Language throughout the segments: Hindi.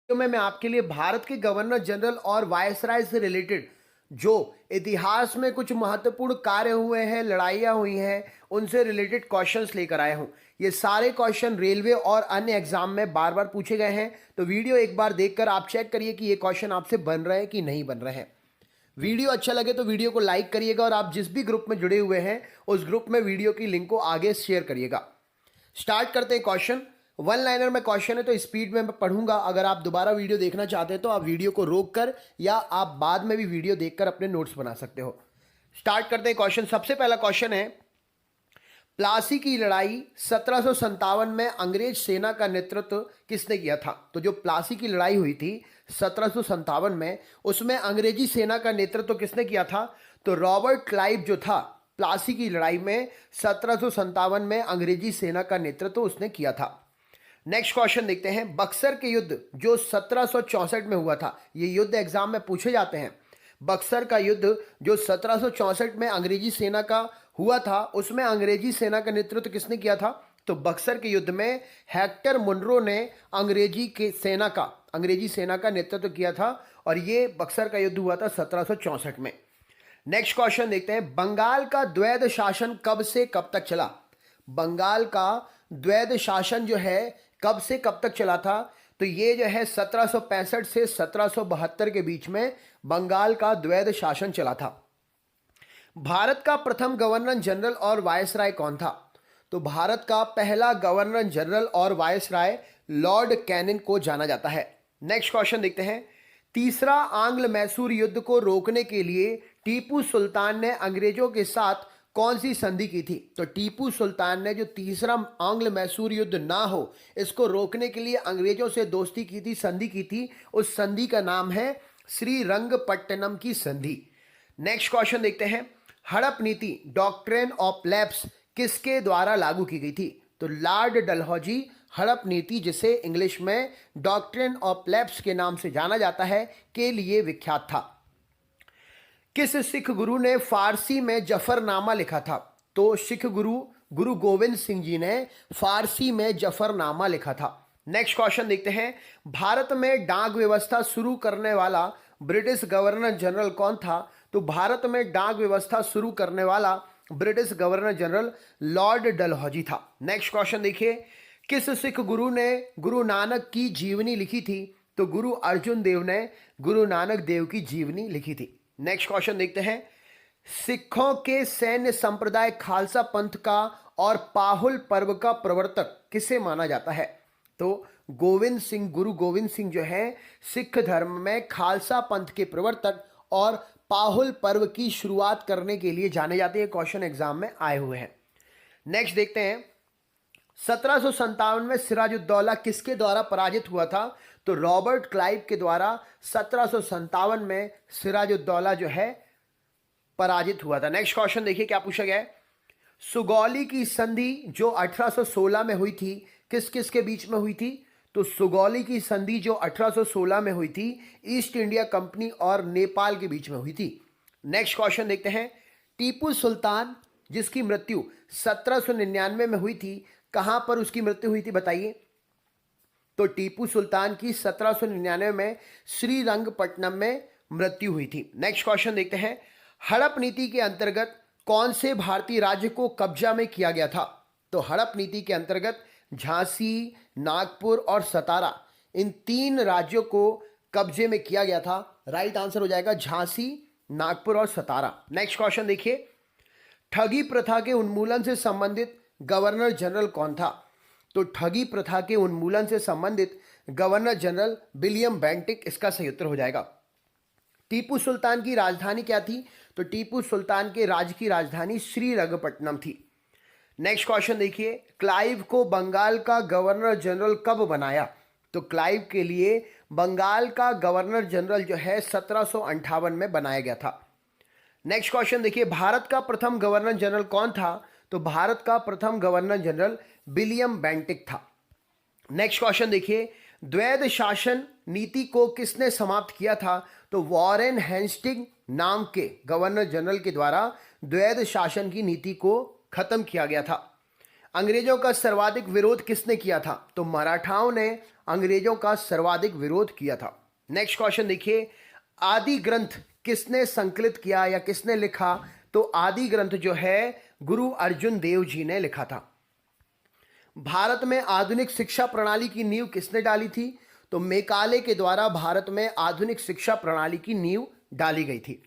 में मैं आपके लिए भारत के गवर्नर जनरल और वायसराय से रिलेटेड जो इतिहास में कुछ महत्वपूर्ण कार्य हुए हैं, लड़ाइयाँ हुई हैं, उनसे रिलेटेड क्वेश्चंस लेकर आया हूं। ये सारे क्वेश्चन रेलवे और अन्य एग्जाम में बार बार पूछे गए हैं, तो वीडियो एक बार देखकर आप चेक करिए कि ये क्वेश्चन आपसे बन रहे हैं कि नहीं बन रहे हैं। वीडियो अच्छा लगे तो वीडियो को लाइक करिएगा और आप जिस भी ग्रुप में जुड़े हुए हैं उस ग्रुप में वीडियो की लिंक को आगे शेयर करिएगा। स्टार्ट करते हैं क्वेश्चन। वन लाइनर में क्वेश्चन है तो स्पीड में मैं पढ़ूंगा। अगर आप दोबारा वीडियो देखना चाहते हैं तो आप वीडियो को रोक कर या आप बाद में भी वीडियो देखकर अपने नोट्स बना सकते हो। स्टार्ट करते हैं क्वेश्चन। सबसे पहला क्वेश्चन है, प्लासी की लड़ाई 1757 में अंग्रेज सेना का नेतृत्व किसने किया था? तो जो प्लासी की लड़ाई हुई थी 1757 में, उसमें अंग्रेजी सेना का नेतृत्व किसने किया था? तो रॉबर्ट क्लाइव जो था, प्लासी की लड़ाई में 1757 में अंग्रेजी सेना का नेतृत्व उसने किया था। नेक्स्ट क्वेश्चन देखते हैं, बक्सर के युद्ध जो 1764 में हुआ था, ये युद्ध एग्जाम में पूछे जाते हैं। बक्सर का युद्ध जो 1764 में अंग्रेजी सेना का हुआ था, उसमें अंग्रेजी सेना का नेतृत्व किसने किया था? तो बक्सर के युद्ध में हेक्टर मुनरो ने अंग्रेजी सेना का नेतृत्व किया था और ये बक्सर का युद्ध हुआ था 1764 में। नेक्स्ट क्वेश्चन देखते हैं, बंगाल का द्वैध शासन कब से कब तक चला? बंगाल का द्वैध शासन जो है कब से कब तक चला था? तो ये जो है 1765 से 1772 के बीच में बंगाल का द्वैध शासन चला था। भारत का प्रथम गवर्नर जनरल और वायसराय कौन था? तो भारत का पहला गवर्नर जनरल और वायसराय लॉर्ड कैनिंग को जाना जाता है। नेक्स्ट क्वेश्चन देखते हैं, तीसरा आंग्ल मैसूर युद्ध को रोकने के लिए टीपू सुल्तान ने अंग्रेजों के साथ कौन सी संधि की थी? तो टीपू सुल्तान ने जो तीसरा आंग्ल मैसूर युद्ध ना हो, इसको रोकने के लिए अंग्रेजों से दोस्ती की थी, संधि की थी। उस संधि का नाम है श्रीरंगपट्टनम की संधि। नेक्स्ट क्वेश्चन देखते हैं, हड़प नीति डॉक्ट्रिन ऑफ लैप्स किसके द्वारा लागू की गई थी? तो लॉर्ड डलहौजी हड़प नीति, जिसे इंग्लिश में डॉक्ट्रिन ऑफ लैप्स के नाम से जाना जाता है, के लिए विख्यात था। किस सिख गुरु ने फारसी में जफरनामा लिखा था? तो सिख गुरु गुरु गोविंद सिंह जी ने फारसी में जफरनामा लिखा था। नेक्स्ट क्वेश्चन देखते हैं, भारत में डाक व्यवस्था शुरू करने वाला ब्रिटिश गवर्नर जनरल कौन था? तो भारत में डाक व्यवस्था शुरू करने वाला British governor general Lord Dalhousie था। नेक्स्ट क्वेश्चन देखिए, किस सिख गुरु ने गुरु नानक की जीवनी लिखी थी? तो गुरु अर्जुन देव ने गुरु नानक देव की जीवनी लिखी थी। नेक्स्ट क्वेश्चन देखते हैं, सिखों के सैन्य संप्रदाय खालसा पंथ का और पाहुल पर्व का प्रवर्तक किसे माना जाता है? तो गुरु गोविंद सिंह जो है सिख धर्म में खालसा पंथ के प्रवर्तक और पाहुल पर्व की शुरुआत करने के लिए जाने जाते हैं। क्वेश्चन एग्जाम में आए हुए हैं। नेक्स्ट देखते हैं, 1757 में सिराजुद्दौला किसके द्वारा पराजित हुआ था? तो रॉबर्ट क्लाइव के द्वारा 1757 में सिराजुद्दौला जो है पराजित हुआ था। नेक्स्ट क्वेश्चन देखिए क्या पूछा गया है, सुगौली की संधि जो 1816 में हुई थी, किस किस के बीच में हुई थी? तो सुगौली की संधि जो 1816 में हुई थी, ईस्ट इंडिया कंपनी और नेपाल के बीच में हुई थी। नेक्स्ट क्वेश्चन देखते हैं, टीपू सुल्तान जिसकी मृत्यु 1799 में हुई थी, कहां पर उसकी मृत्यु हुई थी बताइए? तो टीपू सुल्तान की 1799 में श्रीरंगपट्टनम में मृत्यु हुई थी। नेक्स्ट क्वेश्चन देखते हैं, हड़प नीति के अंतर्गत कौन से भारतीय राज्य को कब्जा में किया गया था? तो हड़प नीति के अंतर्गत झांसी, नागपुर और सतारा, इन तीन राज्यों को कब्जे में किया गया था। राइट आंसर हो जाएगा झांसी, नागपुर और सतारा। नेक्स्ट क्वेश्चन देखिए, ठगी प्रथा के उन्मूलन से संबंधित गवर्नर जनरल कौन था? तो ठगी प्रथा के उन्मूलन से संबंधित गवर्नर जनरल विलियम बेंटिक इसका सही उत्तर हो जाएगा। टीपू सुल्तान की राजधानी क्या थी? तो टीपू सुल्तान के राज्य की राजधानी श्रीरंगपट्टनम थी। नेक्स्ट क्वेश्चन देखिए, क्लाइव को बंगाल का गवर्नर जनरल कब बनाया? तो क्लाइव के लिए बंगाल का गवर्नर जनरल जो है 1758 में बनाया गया था। नेक्स्ट क्वेश्चन देखिए, भारत का प्रथम गवर्नर जनरल कौन था? तो भारत का प्रथम गवर्नर जनरल विलियम बेंटिक था। नेक्स्ट क्वेश्चन देखिए, द्वैध शासन नीति को किसने समाप्त किया था? तो वॉरेन हेस्टिंग नाम के गवर्नर जनरल के द्वारा द्वैध शासन की नीति को खत्म किया गया था। अंग्रेजों का सर्वाधिक विरोध किसने किया था? तो मराठाओं ने अंग्रेजों का सर्वाधिक विरोध किया था। नेक्स्ट क्वेश्चन देखिए, आदि ग्रंथ किसने संकलित किया या किसने लिखा? तो आदि ग्रंथ जो है गुरु अर्जुन देव जी ने लिखा था। भारत में आधुनिक शिक्षा प्रणाली की नींव किसने डाली थी? तो मेकाले के द्वारा भारत में आधुनिक शिक्षा प्रणाली की नींव डाली गई थी।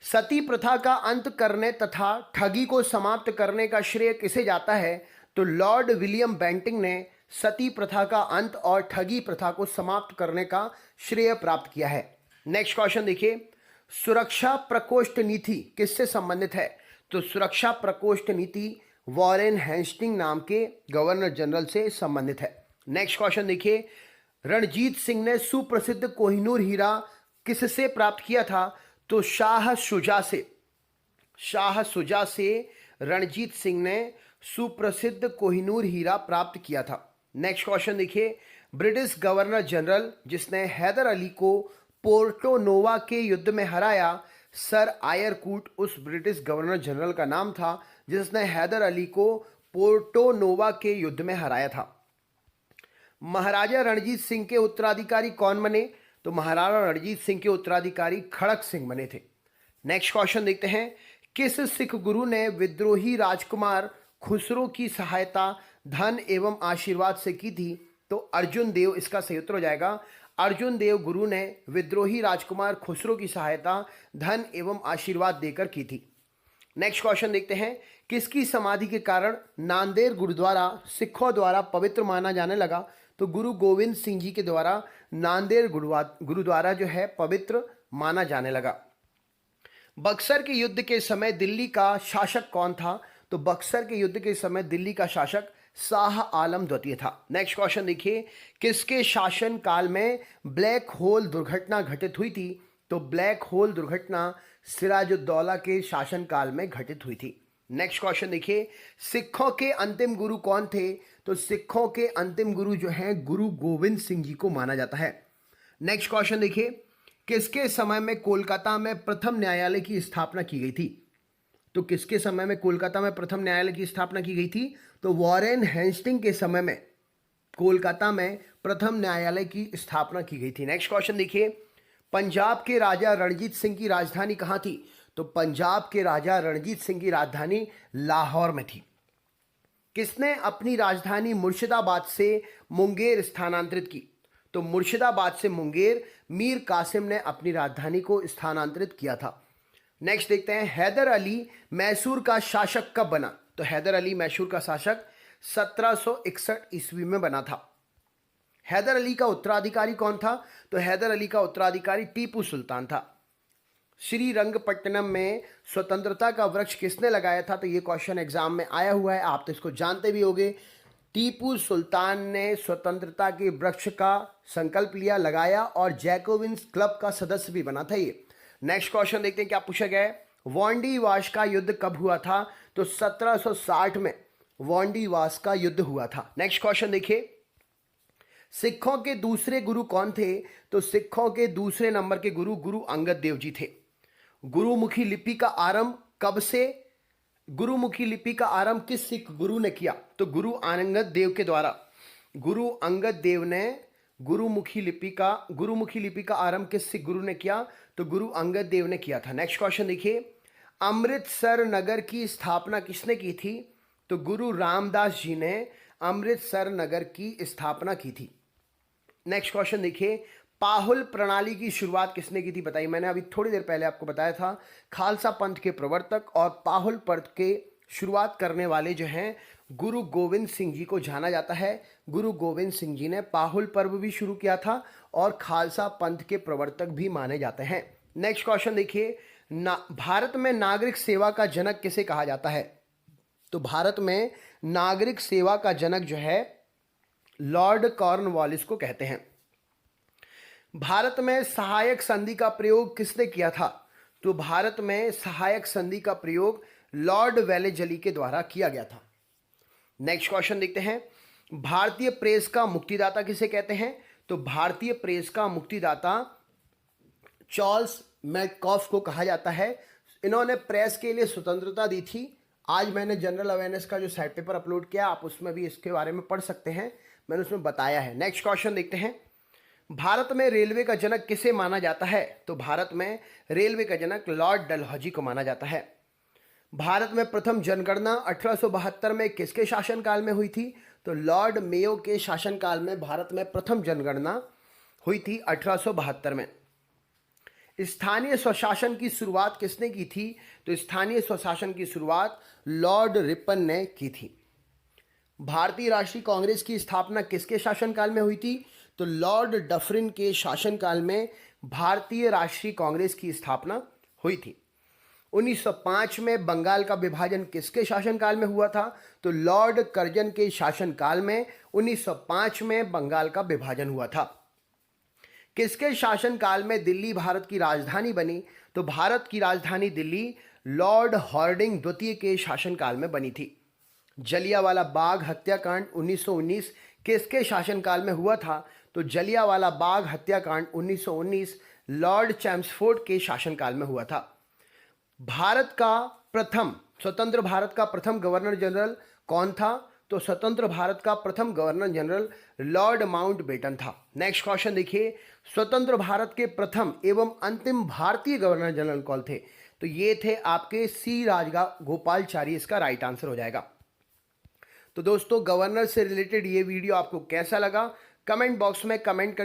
सती प्रथा का अंत करने तथा ठगी को समाप्त करने का श्रेय किसे जाता है? तो लॉर्ड विलियम बेंटिंग ने सती प्रथा का अंत और ठगी प्रथा को समाप्त करने का श्रेय प्राप्त किया है। नेक्स्ट क्वेश्चन देखिए, सुरक्षा प्रकोष्ठ नीति किससे संबंधित है? तो सुरक्षा प्रकोष्ठ नीति वॉरेन हेस्टिंग नाम के गवर्नर जनरल से संबंधित है। नेक्स्ट क्वेश्चन देखिए, रणजीत सिंह ने सुप्रसिद्ध कोहिनूर हीरा किससे प्राप्त किया था? तो शाह शुजा से। शाह शुजा से रणजीत सिंह ने सुप्रसिद्ध कोहिनूर हीरा प्राप्त किया था। नेक्स्ट क्वेश्चन देखिए, ब्रिटिश गवर्नर जनरल जिसने हैदर अली को पोर्टो नोवा के युद्ध में हराया, सर आयरकूट उस ब्रिटिश गवर्नर जनरल का नाम था जिसने हैदर अली को पोर्टो नोवा के युद्ध में हराया था। महाराजा रणजीत सिंह के उत्तराधिकारी कौन बने? तो महाराजा रणजीत सिंह के उत्तराधिकारी खड़क सिंह बने थे। नेक्स्ट क्वेश्चन देखते हैं, किस सिख गुरु ने विद्रोही राजकुमार खुसरो की सहायता धन एवं आशीर्वाद से की थी? तो अर्जुन देव इसका सही उत्तर हो जाएगा। अर्जुन देव गुरु ने विद्रोही राजकुमार खुसरो की सहायता धन एवं आशीर्वाद देकर की थी। नेक्स्ट क्वेश्चन देखते हैं, किसकी समाधि के कारण नांदेड़ गुरुद्वारा सिखों द्वारा पवित्र माना जाने लगा? तो गुरु गोविंद सिंह जी के द्वारा नांदेड़ गुरुद्वारा जो है पवित्र माना जाने लगा। बक्सर के युद्ध के समय दिल्ली का शासक कौन था? तो बक्सर के युद्ध के समय दिल्ली का शासक शाह आलम द्वितीय था। नेक्स्ट क्वेश्चन देखिए, किसके शासन काल में ब्लैक होल दुर्घटना घटित हुई थी? तो ब्लैक होल दुर्घटना सिराजुद्दौला के शासन काल में घटित हुई थी। नेक्स्ट क्वेश्चन देखिए, सिखों के अंतिम गुरु कौन थे? तो सिखों के अंतिम गुरु जो हैं गुरु गोविंद सिंह जी को माना जाता है। नेक्स्ट क्वेश्चन देखिए, किसके समय में कोलकाता में प्रथम न्यायालय की स्थापना की गई थी? तो किसके समय में कोलकाता में प्रथम न्यायालय की स्थापना की गई थी? तो वॉरेन हेस्टिंग के समय में कोलकाता में प्रथम न्यायालय की स्थापना की गई थी। नेक्स्ट क्वेश्चन देखिए, पंजाब के राजा रणजीत सिंह की राजधानी कहाँ थी? तो पंजाब के राजा रणजीत सिंह की राजधानी लाहौर में थी। किसने अपनी राजधानी मुर्शिदाबाद से मुंगेर स्थानांतरित की? तो मुर्शिदाबाद से मुंगेर मीर कासिम ने अपनी राजधानी को स्थानांतरित किया था। नेक्स्ट देखते हैं, हैदर अली मैसूर का शासक कब बना? तो हैदर अली मैसूर का शासक 1761 ईस्वी में बना था। हैदर अली का उत्तराधिकारी कौन था? तो हैदर अली का उत्तराधिकारी टीपू सुल्तान था। श्रीरंगपट्टनम में स्वतंत्रता का वृक्ष किसने लगाया था? तो ये क्वेश्चन एग्जाम में आया हुआ है, आप तो इसको जानते भी होंगे। टीपू सुल्तान ने स्वतंत्रता के वृक्ष का संकल्प लिया, लगाया और जैकोबिन्स क्लब का सदस्य भी बना था ये। नेक्स्ट क्वेश्चन देखते हैं क्या पूछा गया है। वांडीवाश का युद्ध कब हुआ था? तो 1760 में वांडीवाश का युद्ध हुआ था। नेक्स्ट क्वेश्चन देखिए, सिखों के दूसरे गुरु कौन थे? तो सिखों के दूसरे नंबर के गुरु गुरु अंगद देव जी थे। गुरुमुखी लिपि का आरंभ कब से? गुरुमुखी लिपि का आरंभ किस सिख गुरु ने किया? तो गुरु अंगद देव के द्वारा। गुरु अंगद देव ने गुरुमुखी लिपि का आरंभ किस सिख गुरु ने किया? तो गुरु अंगद देव ने किया था। नेक्स्ट क्वेश्चन देखिए, अमृतसर नगर की स्थापना किसने की थी? तो गुरु रामदास जी ने अमृतसर नगर की स्थापना की थी। नेक्स्ट क्वेश्चन देखिए, पाहुल प्रणाली की शुरुआत किसने की थी? बताइए, मैंने अभी थोड़ी देर पहले आपको बताया था। खालसा पंथ के प्रवर्तक और पाहुल पंथ के शुरुआत करने वाले जो हैं गुरु गोविंद सिंह जी को जाना जाता है। गुरु गोविंद सिंह जी ने पाहुल पर्व भी शुरू किया था और खालसा पंथ के प्रवर्तक भी माने जाते हैं। नेक्स्ट क्वेश्चन देखिए, भारत में नागरिक सेवा का जनक किसे कहा जाता है? तो भारत में नागरिक सेवा का जनक जो है लॉर्ड कॉर्नवालिस को कहते हैं। भारत में सहायक संधि का प्रयोग किसने किया था? तो भारत में सहायक संधि का प्रयोग लॉर्ड वेलेजली के द्वारा किया गया था। नेक्स्ट क्वेश्चन देखते हैं, भारतीय प्रेस का मुक्तिदाता किसे कहते हैं? तो भारतीय प्रेस का मुक्तिदाता चार्ल्स मैककॉफ को कहा जाता है। इन्होंने प्रेस के लिए स्वतंत्रता दी थी। आज मैंने जनरल अवेयरनेस का जो साइड पेपर अपलोड किया, आप उसमें भी इसके बारे में पढ़ सकते हैं। मैंने उसमें बताया है। नेक्स्ट क्वेश्चन देखते हैं, भारत में रेलवे का जनक किसे माना जाता है? तो भारत में रेलवे का जनक लॉर्ड डलहौजी को माना जाता है। भारत में प्रथम जनगणना 1872 में किसके शासनकाल में हुई थी? तो लॉर्ड मेयो के शासनकाल में भारत में प्रथम जनगणना हुई थी 1872 में। स्थानीय स्वशासन की शुरुआत किसने की थी? तो स्थानीय स्वशासन की शुरुआत लॉर्ड रिपन ने की थी। भारतीय राष्ट्रीय कांग्रेस की स्थापना किसके शासनकाल में हुई थी? तो लॉर्ड डफरिन के शासनकाल में भारतीय राष्ट्रीय कांग्रेस की स्थापना हुई थी। 1905 में बंगाल का विभाजन किसके शासनकाल में हुआ था? तो लॉर्ड कर्जन के शासनकाल में 1905 में बंगाल का विभाजन हुआ था। किसके शासनकाल में दिल्ली भारत की राजधानी बनी? तो भारत की राजधानी दिल्ली लॉर्ड हार्डिंग द्वितीय के शासनकाल में बनी थी। जलियांवाला बाग हत्याकांड 1919 किसके शासनकाल में हुआ था? तो जलियांवाला बाग हत्याकांड 1919 लॉर्ड चैम्सफोर्ड के शासनकाल में हुआ था। स्वतंत्र भारत का प्रथम गवर्नर जनरल कौन था? तो स्वतंत्र भारत का प्रथम गवर्नर जनरल लॉर्ड माउंटबेटन था। नेक्स्ट क्वेश्चन देखिए, स्वतंत्र भारत के प्रथम एवं अंतिम भारतीय गवर्नर जनरल कौन थे? तो ये थे आपके सी राजगोपालाचारी, इसका राइट आंसर हो जाएगा। तो दोस्तों, गवर्नर से रिलेटेड ये वीडियो आपको कैसा लगा? कमेंट बॉक्स में कमेंट करके